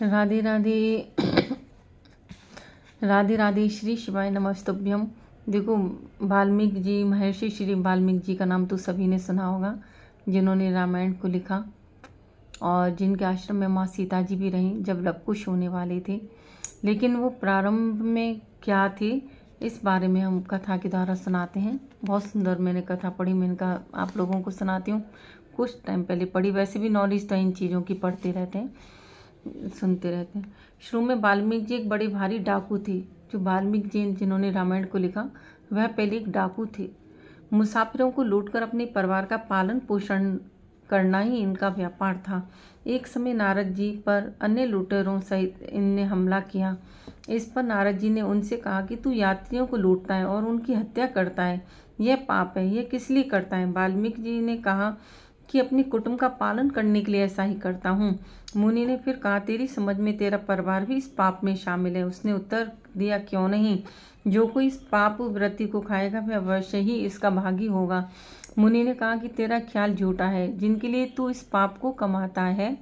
राधे राधे। राधे राधे। श्री शिवाय नमस्तुभ्यम। देखो, वाल्मीकि जी, महर्षि श्री वाल्मीकि जी का नाम तो सभी ने सुना होगा, जिन्होंने रामायण को लिखा और जिनके आश्रम में माँ सीता जी भी रहीं जब लवकुश होने वाले थे। लेकिन वो प्रारंभ में क्या थे, इस बारे में हम कथा के द्वारा सुनाते हैं। बहुत सुंदर मैंने कथा पढ़ी, मैंने कहा आप लोगों को सुनाती हूँ। कुछ टाइम पहले पढ़ी, वैसे भी नॉलेज तो इन चीज़ों की पढ़ते रहते हैं, सुनते रहते हैं। शुरू में वाल्मीकि जी एक बड़े भारी डाकू थे। जो वाल्मीकि जी जिन्होंने रामायण को लिखा, वह पहले एक डाकू थे। मुसाफिरों को लूटकर अपने परिवार का पालन पोषण करना ही इनका व्यापार था। एक समय नारद जी पर अन्य लुटेरों सहित इनने हमला किया। इस पर नारद जी ने उनसे कहा कि तू यात्रियों को लूटता है और उनकी हत्या करता है, यह पाप है, यह किस लिए करता है? वाल्मीकि जी ने कहा कि अपने कुटुंब का पालन करने के लिए ऐसा ही करता हूँ। मुनि ने फिर कहा, तेरी समझ में तेरा परिवार भी इस पाप में शामिल है। उसने उत्तर दिया, क्यों नहीं, जो कोई इस पाप वृत्ति को खाएगा वह अवश्य ही इसका भागी होगा। मुनि ने कहा कि तेरा ख्याल झूठा है। जिनके लिए तू इस पाप को कमाता है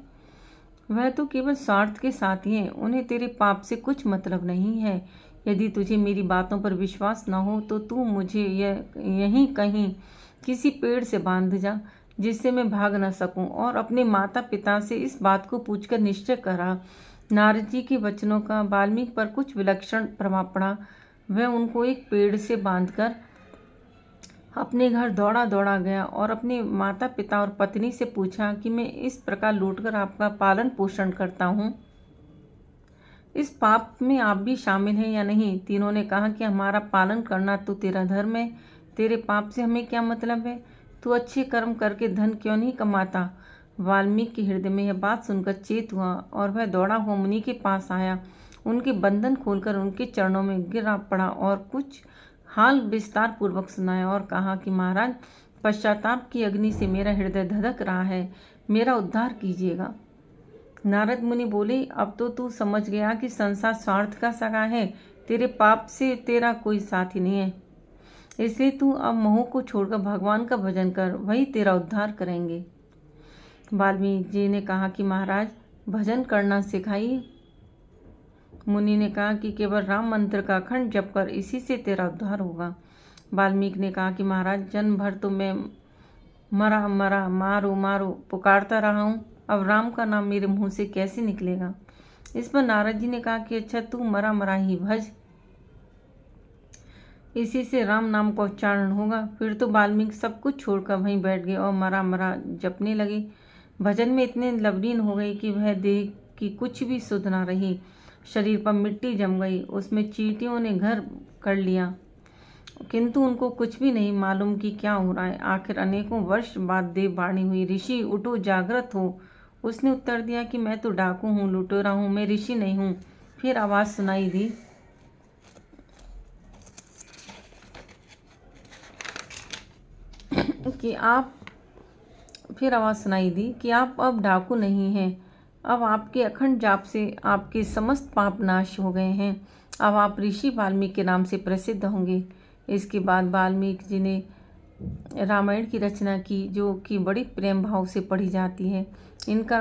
वह तो केवल स्वार्थ के साथी हैं, उन्हें तेरे पाप से कुछ मतलब नहीं है। यदि तुझे मेरी बातों पर विश्वास न हो तो तू मुझे यहीं कहीं किसी पेड़ से बांध जा, जिससे मैं भाग न सकूं, और अपने माता पिता से इस बात को पूछकर निश्चय करा। नारद जी के वचनों का वाल्मीकि पर कुछ विलक्षण प्रभाव पड़ा। वह उनको एक पेड़ से बांधकर अपने घर दौड़ा दौड़ा गया और अपने माता पिता और पत्नी से पूछा कि मैं इस प्रकार लूटकर आपका पालन पोषण करता हूँ, इस पाप में आप भी शामिल हैं या नहीं? तीनों ने कहा कि हमारा पालन करना तो तेरा धर्म है, तेरे पाप से हमें क्या मतलब है? तू अच्छे कर्म करके धन क्यों नहीं कमाता? वाल्मीकि के हृदय में यह बात सुनकर चेत हुआ और वह दौड़ा हुआ मुनि के पास आया। उनके बंधन खोलकर उनके चरणों में गिरा पड़ा और कुछ हाल विस्तार पूर्वक सुनाया और कहा कि महाराज, पश्चाताप की अग्नि से मेरा हृदय धधक रहा है, मेरा उद्धार कीजिएगा। नारद मुनि बोले, अब तो तू समझ गया कि संसार स्वार्थ का सगा है, तेरे पाप से तेरा कोई साथी नहीं है, इसलिए तू अब मोह को छोड़कर भगवान का भजन कर, वही तेरा उद्धार करेंगे। वाल्मीकि जी ने कहा कि महाराज, भजन करना सिखाइए। मुनि ने कहा कि केवल राम मंत्र का अखंड जप कर, इसी से तेरा उद्धार होगा। वाल्मीकि ने कहा कि महाराज, जन्म भर तो मैं मरा मरा मारो मारो पुकारता रहा हूँ, अब राम का नाम मेरे मुंह से कैसे निकलेगा? इस पर नारद जी ने कहा कि अच्छा, तू मरा मरा ही भज, इसी से राम नाम का उच्चारण होगा। फिर तो वाल्मीकि सब कुछ छोड़कर वहीं बैठ गए और मरा मरा जपने लगे। भजन में इतने लवलीन हो गए कि वह देह की कुछ भी सुध न रही। शरीर पर मिट्टी जम गई, उसमें चींटियों ने घर कर लिया, किंतु उनको कुछ भी नहीं मालूम कि क्या हो रहा है। आखिर अनेकों वर्ष बाद देव वाणी हुई, ऋषि उठो, जागृत हो। उसने उत्तर दिया कि मैं तो डाकू हूँ, लुटेरा हूँ, मैं ऋषि नहीं हूँ। फिर आवाज़ सुनाई दी कि आप अब डाकू नहीं हैं, अब आपके अखंड जाप से आपके समस्त पाप नाश हो गए हैं, अब आप ऋषि वाल्मीकि के नाम से प्रसिद्ध होंगे। इसके बाद वाल्मीकि जी ने रामायण की रचना की, जो कि बड़ी प्रेम भाव से पढ़ी जाती है। इनका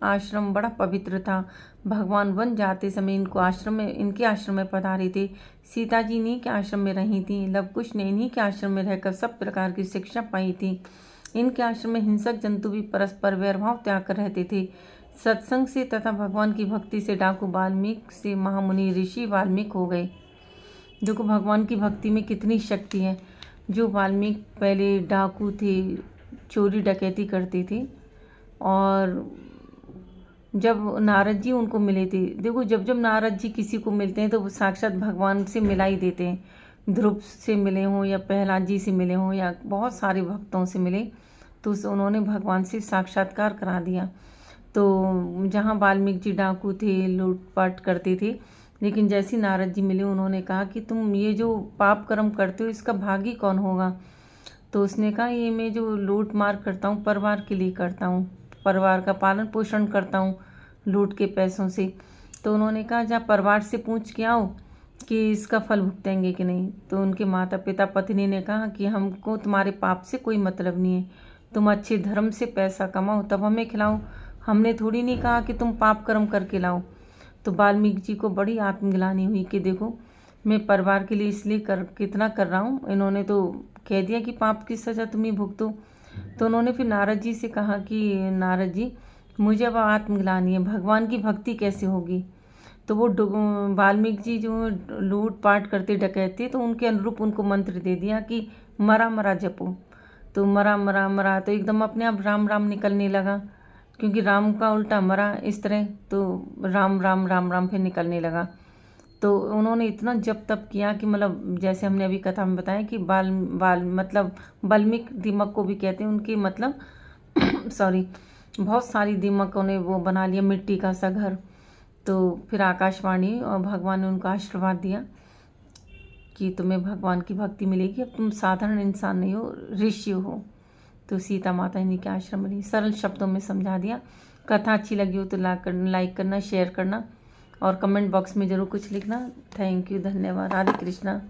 आश्रम बड़ा पवित्र था। भगवान वन जाते समय इनके आश्रम में पधारे थे। सीता जी इन्हीं के आश्रम में रही थी। लवकुश ने इन्हीं के आश्रम में रहकर सब प्रकार की शिक्षा पाई थी। इनके आश्रम में हिंसक जंतु भी परस्पर वैरभाव त्याग कर रहते थे। सत्संग से तथा भगवान की भक्ति से डाकू वाल्मीकि से महामुनि ऋषि वाल्मीकि हो गए। देखो, भगवान की भक्ति में कितनी शक्ति है। जो वाल्मीकि पहले डाकू थे, चोरी डकैती करते थे, और जब नारद जी उनको मिले थे, देखो जब नारद जी किसी को मिलते हैं तो वो साक्षात भगवान से मिला ही देते हैं। ध्रुव से मिले हों या प्रहलाद जी से मिले हों या बहुत सारे भक्तों से मिले, तो उन्होंने भगवान से साक्षात्कार करा दिया। तो जहाँ वाल्मीकि जी डाकू थे, लूटपाट करते थे, लेकिन जैसे नारद जी मिले उन्होंने कहा कि तुम ये जो पाप कर्म करते हो इसका भागी कौन होगा? तो उसने कहा, ये मैं जो लूट मार करता हूँ परिवार के लिए करता हूँ, परिवार का पालन पोषण करता हूँ लूट के पैसों से। तो उन्होंने कहा, जा परिवार से पूछ के आओ कि इसका फल भुगतेंगे कि नहीं। तो उनके माता पिता पत्नी ने कहा कि हमको तुम्हारे पाप से कोई मतलब नहीं है, तुम अच्छे धर्म से पैसा कमाओ तब हमें खिलाओ, हमने थोड़ी नहीं कहा कि तुम पाप कर्म करके लाओ। तो वाल्मीकि जी को बड़ी आत्मग्लानि हुई कि देखो मैं परिवार के लिए इसलिए कितना कर रहा हूँ, इन्होंने तो कह दिया कि पाप की सज़ा तुम ही भुगतो। तो उन्होंने फिर नारद जी से कहा कि नारद जी मुझे अब आत्मग्लानि है, भगवान की भक्ति कैसे होगी। तो वो वाल्मीकि जी जो लूट पाट करते डकैते, तो उनके अनुरूप उनको मंत्र दे दिया कि मरा मरा जपो। तो मरा मरा मरा तो एकदम अपने आप राम राम निकलने लगा, क्योंकि राम का उल्टा मरा इस तरह, तो राम राम राम राम फिर निकलने लगा। तो उन्होंने इतना जप तप किया कि मतलब जैसे हमने अभी कथा में बताया कि बाल मतलब वाल्मीकि दीमक को भी कहते हैं, उनकी मतलब सॉरी बहुत सारी दीमकों ने वो बना लिया मिट्टी का सा घर। तो फिर आकाशवाणी और भगवान ने उनको आशीर्वाद दिया कि तुम्हें भगवान की भक्ति मिलेगी, अब तुम साधारण इंसान नहीं हो, ऋषि हो। तो सीता माता इन्हीं के आश्रम में, सरल शब्दों में समझा दिया। कथा अच्छी लगी हो तो लाइक करना, शेयर करना और कमेंट बॉक्स में ज़रूर कुछ लिखना। थैंक यू, धन्यवाद। राधे कृष्णा।